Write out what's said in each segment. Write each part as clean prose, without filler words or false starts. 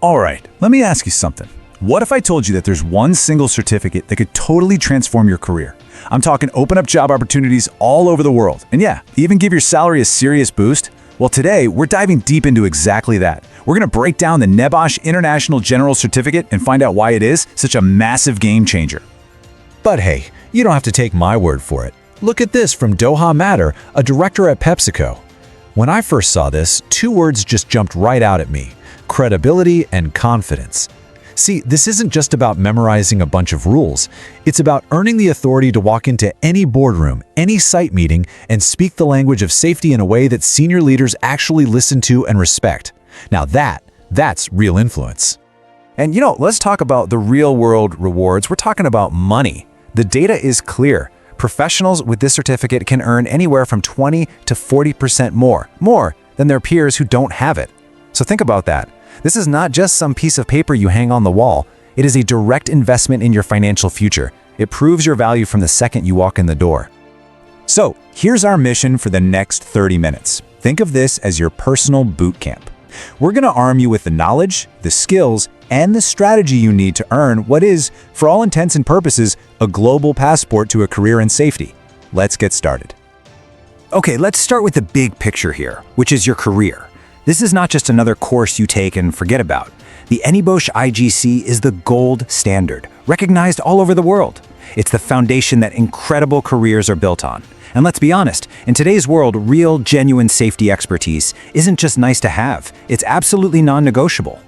All right, let me ask you something. What if I told you that there's one single certificate that could totally transform your career? I'm talking open up job opportunities all over the world. And yeah, even give your salary a serious boost. Well, today we're diving deep into exactly that. We're going to break down the NEBOSH International General Certificate and find out why it is such a massive game changer. But hey, you don't have to take my word for it. Look at this from Doha Matter, a director at PepsiCo. When I first saw this, two words just jumped right out at me: credibility and confidence. See, this isn't just about memorizing a bunch of rules. It's about earning the authority to walk into any boardroom, any site meeting, and speak the language of safety in a way that senior leaders actually listen to and respect. Now that's real influence. And let's talk about the real-world rewards. We're talking about money. The data is clear. Professionals with this certificate can earn anywhere from 20 to 40% more than their peers who don't have it. So think about that. This is not just some piece of paper you hang on the wall. It is a direct investment in your financial future. It proves your value from the second you walk in the door. So here's our mission for the next 30 minutes. Think of this as your personal boot camp. We're going to arm you with the knowledge, the skills, and the strategy you need to earn what is, for all intents and purposes, a global passport to a career in safety. Let's get started. Okay, let's start with the big picture here, which is your career. This is not just another course you take and forget about. The NEBOSH IGC is the gold standard, recognized all over the world. It's the foundation that incredible careers are built on. And let's be honest, in today's world, real, genuine safety expertise isn't just nice to have, it's absolutely non-negotiable.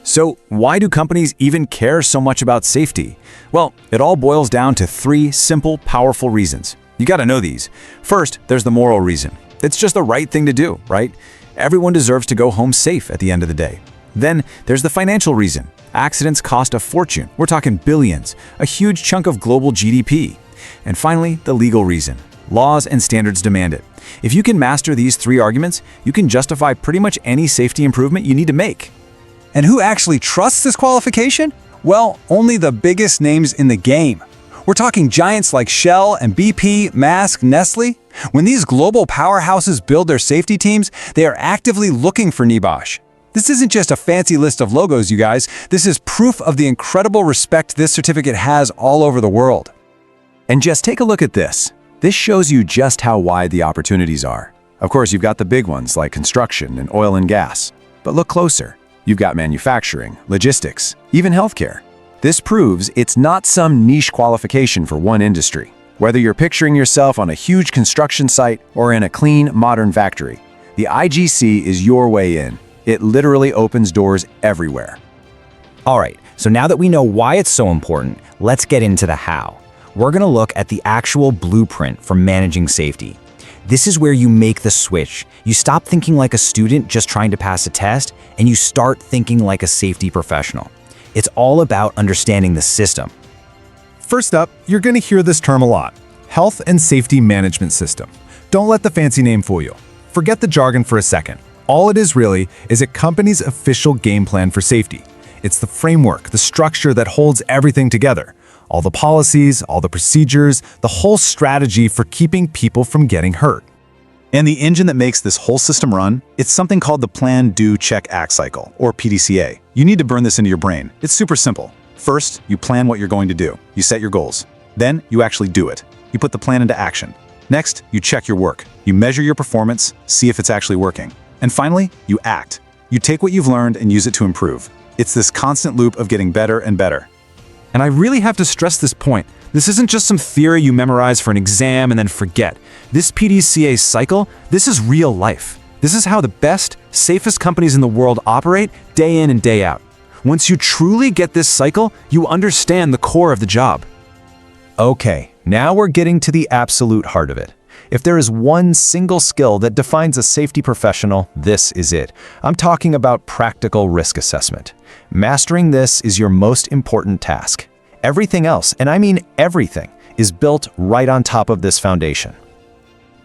So why do companies even care so much about safety? Well, it all boils down to three simple, powerful reasons. You gotta know these. First, there's the moral reason. It's just the right thing to do, right? Everyone deserves to go home safe at the end of the day. Then there's the financial reason. Accidents cost a fortune. We're talking billions, a huge chunk of global GDP. And finally, the legal reason. Laws and standards demand it. If you can master these three arguments, you can justify pretty much any safety improvement you need to make. And who actually trusts this qualification? Well, only the biggest names in the game. We're talking giants like Shell and BP, Maersk, Nestlé. When these global powerhouses build their safety teams, they are actively looking for NEBOSH. This isn't just a fancy list of logos, you guys. This is proof of the incredible respect this certificate has all over the world. And just take a look at this. This shows you just how wide the opportunities are. Of course, you've got the big ones like construction and oil and gas. But look closer. You've got manufacturing, logistics, even healthcare. This proves it's not some niche qualification for one industry. Whether you're picturing yourself on a huge construction site or in a clean, modern factory, the IGC is your way in. It literally opens doors everywhere. All right, so now that we know why it's so important, let's get into the how. We're gonna look at the actual blueprint for managing safety. This is where you make the switch. You stop thinking like a student just trying to pass a test, and you start thinking like a safety professional. It's all about understanding the system. First up, you're going to hear this term a lot: Health and Safety Management System. Don't let the fancy name fool you. Forget the jargon for a second. All it is really is a company's official game plan for safety. It's the framework, the structure that holds everything together. All the policies, all the procedures, the whole strategy for keeping people from getting hurt. And the engine that makes this whole system run, it's something called the Plan, Do, Check, Act cycle, or PDCA. You need to burn this into your brain. It's super simple. First, you plan what you're going to do. You set your goals. Then, you actually do it. You put the plan into action. Next, you check your work. You measure your performance, see if it's actually working. And finally, you act. You take what you've learned and use it to improve. It's this constant loop of getting better and better. And I really have to stress this point. This isn't just some theory you memorize for an exam and then forget. This PDCA cycle, this is real life. This is how the best, safest companies in the world operate day in and day out. Once you truly get this cycle, you understand the core of the job. Okay, now we're getting to the absolute heart of it. If there is one single skill that defines a safety professional, this is it. I'm talking about practical risk assessment. Mastering this is your most important task. Everything else, and I mean everything, is built right on top of this foundation.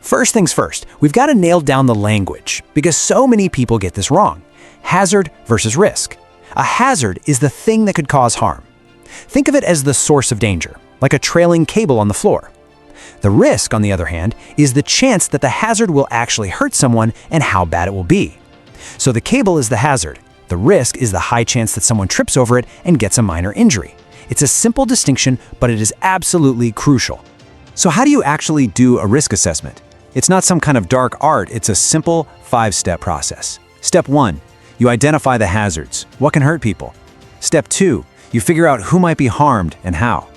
First things first, we've got to nail down the language, because so many people get this wrong. Hazard versus risk. A hazard is the thing that could cause harm. Think of it as the source of danger, like a trailing cable on the floor. The risk, on the other hand, is the chance that the hazard will actually hurt someone and how bad it will be. So the cable is the hazard, The risk is the high chance that someone trips over it and gets a minor injury. It's a simple distinction, but it is absolutely crucial. So how do you actually do a risk assessment? It's not some kind of dark art, it's a simple 5-step process. Step 1, you identify the hazards. What can hurt people? Step 2, you figure out who might be harmed and how.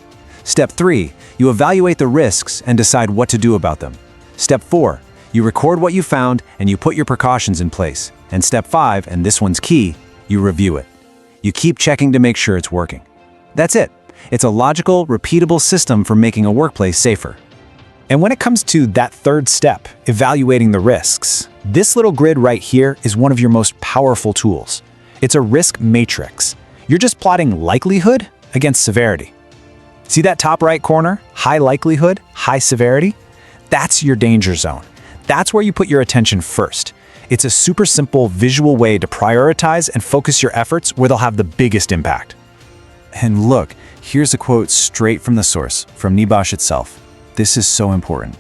Step 3, you evaluate the risks and decide what to do about them. Step 4, you record what you found and you put your precautions in place. And step 5, and this one's key, you review it. You keep checking to make sure it's working. That's it. It's a logical, repeatable system for making a workplace safer. And when it comes to that third step, evaluating the risks, this little grid right here is one of your most powerful tools. It's a risk matrix. You're just plotting likelihood against severity. See that top right corner? High likelihood, high severity? That's your danger zone. That's where you put your attention first. It's a super simple visual way to prioritize and focus your efforts where they'll have the biggest impact. And look, here's a quote straight from the source, from NEBOSH itself. This is so important.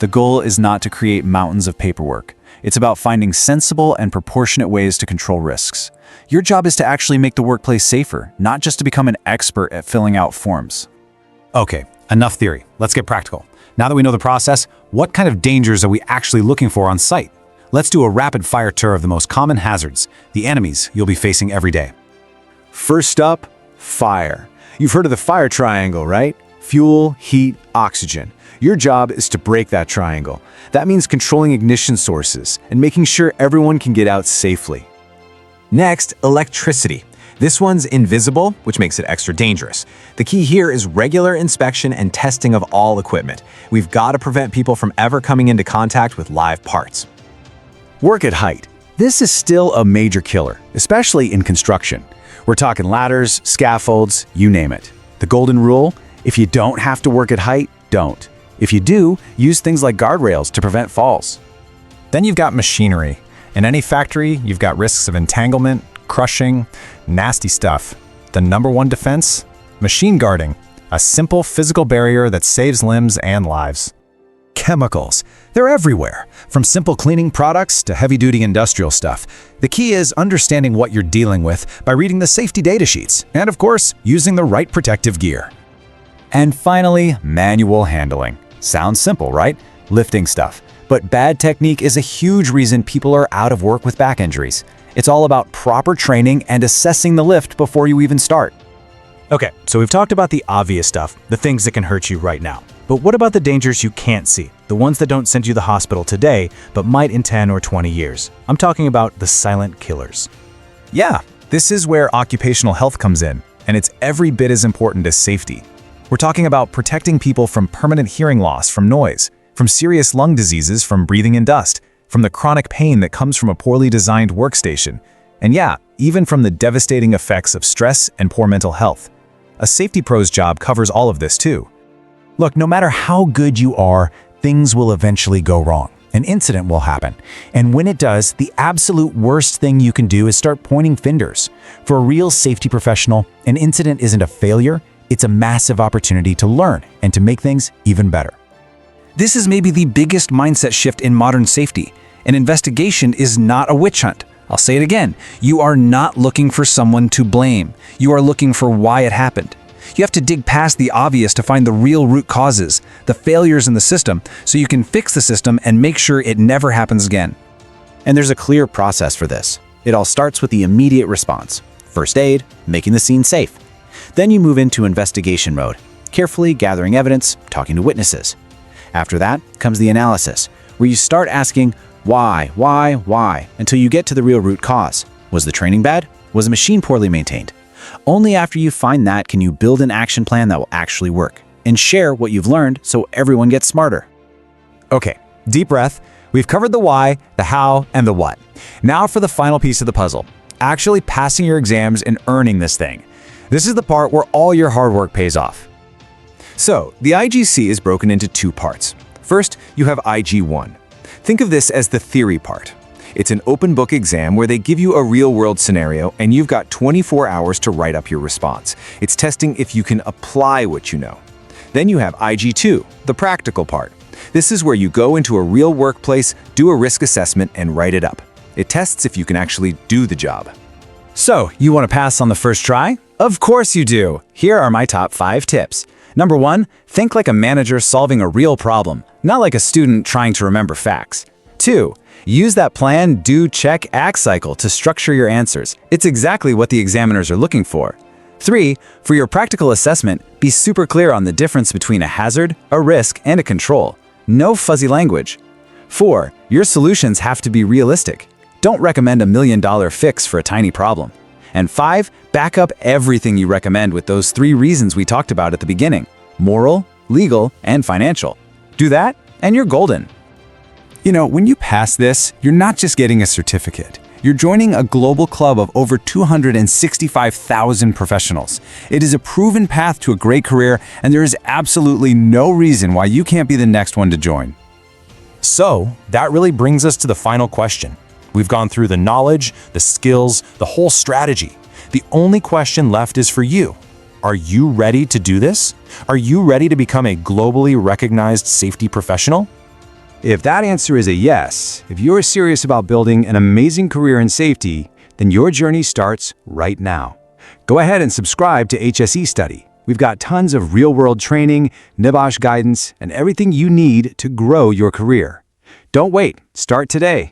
The goal is not to create mountains of paperwork. It's about finding sensible and proportionate ways to control risks. Your job is to actually make the workplace safer, not just to become an expert at filling out forms. Okay, enough theory. Let's get practical. Now that we know the process, what kind of dangers are we actually looking for on site? Let's do a rapid-fire tour of the most common hazards, the enemies you'll be facing every day. First up, fire. You've heard of the fire triangle, right? Fuel, heat, oxygen. Your job is to break that triangle. That means controlling ignition sources and making sure everyone can get out safely. Next, electricity. This one's invisible, which makes it extra dangerous. The key here is regular inspection and testing of all equipment. We've got to prevent people from ever coming into contact with live parts. Work at height. This is still a major killer, especially in construction. We're talking ladders, scaffolds, you name it. The golden rule? If you don't have to work at height, don't. If you do, use things like guardrails to prevent falls. Then you've got machinery. In any factory, you've got risks of entanglement, crushing, nasty stuff. The number one defense? Machine guarding, a simple physical barrier that saves limbs and lives. Chemicals. They're everywhere, from simple cleaning products to heavy-duty industrial stuff. The key is understanding what you're dealing with by reading the safety data sheets, and of course, using the right protective gear. And finally, manual handling. Sounds simple, right? Lifting stuff. But bad technique is a huge reason people are out of work with back injuries. It's all about proper training and assessing the lift before you even start. Okay, so we've talked about the obvious stuff, the things that can hurt you right now. But what about the dangers you can't see? The ones that don't send you to the hospital today, but might in 10 or 20 years. I'm talking about the silent killers. Yeah, this is where occupational health comes in, and it's every bit as important as safety. We're talking about protecting people from permanent hearing loss from noise, from serious lung diseases from breathing in dust, from the chronic pain that comes from a poorly designed workstation, and yeah, even from the devastating effects of stress and poor mental health. A safety pro's job covers all of this too. Look, no matter how good you are, things will eventually go wrong. An incident will happen. And when it does, the absolute worst thing you can do is start pointing fingers. For a real safety professional, an incident isn't a failure, it's a massive opportunity to learn and to make things even better. This is maybe the biggest mindset shift in modern safety. An investigation is not a witch hunt. I'll say it again. You are not looking for someone to blame. You are looking for why it happened. You have to dig past the obvious to find the real root causes, the failures in the system, so you can fix the system and make sure it never happens again. And there's a clear process for this. It all starts with the immediate response. First aid, making the scene safe. Then you move into investigation mode, carefully gathering evidence, talking to witnesses. After that comes the analysis, where you start asking why, until you get to the real root cause. Was the training bad? Was the machine poorly maintained? Only after you find that can you build an action plan that will actually work, and share what you've learned so everyone gets smarter. Okay, deep breath. We've covered the why, the how, and the what. Now for the final piece of the puzzle, actually passing your exams and earning this thing. This is the part where all your hard work pays off. So, the IGC is broken into two parts. First, you have IG1. Think of this as the theory part. It's an open book exam where they give you a real-world scenario and you've got 24 hours to write up your response. It's testing if you can apply what you know. Then you have IG2, the practical part. This is where you go into a real workplace, do a risk assessment, and write it up. It tests if you can actually do the job. So, you want to pass on the first try? Of course you do. Here are my top 5 tips. Number 1, think like a manager solving a real problem, not like a student trying to remember facts. 2, use that plan, do, check, act cycle to structure your answers. It's exactly what the examiners are looking for. 3, for your practical assessment, be super clear on the difference between a hazard, a risk, and a control. No fuzzy language. 4, your solutions have to be realistic. Don't recommend $1 million fix for a tiny problem. And 5, back up everything you recommend with those 3 reasons we talked about at the beginning: moral, legal, and financial. Do that, and you're golden. You know, when you pass this, you're not just getting a certificate. You're joining a global club of over 265,000 professionals. It is a proven path to a great career, and there is absolutely no reason why you can't be the next one to join. So, that really brings us to the final question. We've gone through the knowledge, the skills, the whole strategy. The only question left is for you. Are you ready to do this? Are you ready to become a globally recognized safety professional? If that answer is a yes, if you're serious about building an amazing career in safety, then your journey starts right now. Go ahead and subscribe to HSE Study. We've got tons of real-world training, NEBOSH guidance, and everything you need to grow your career. Don't wait. Start today.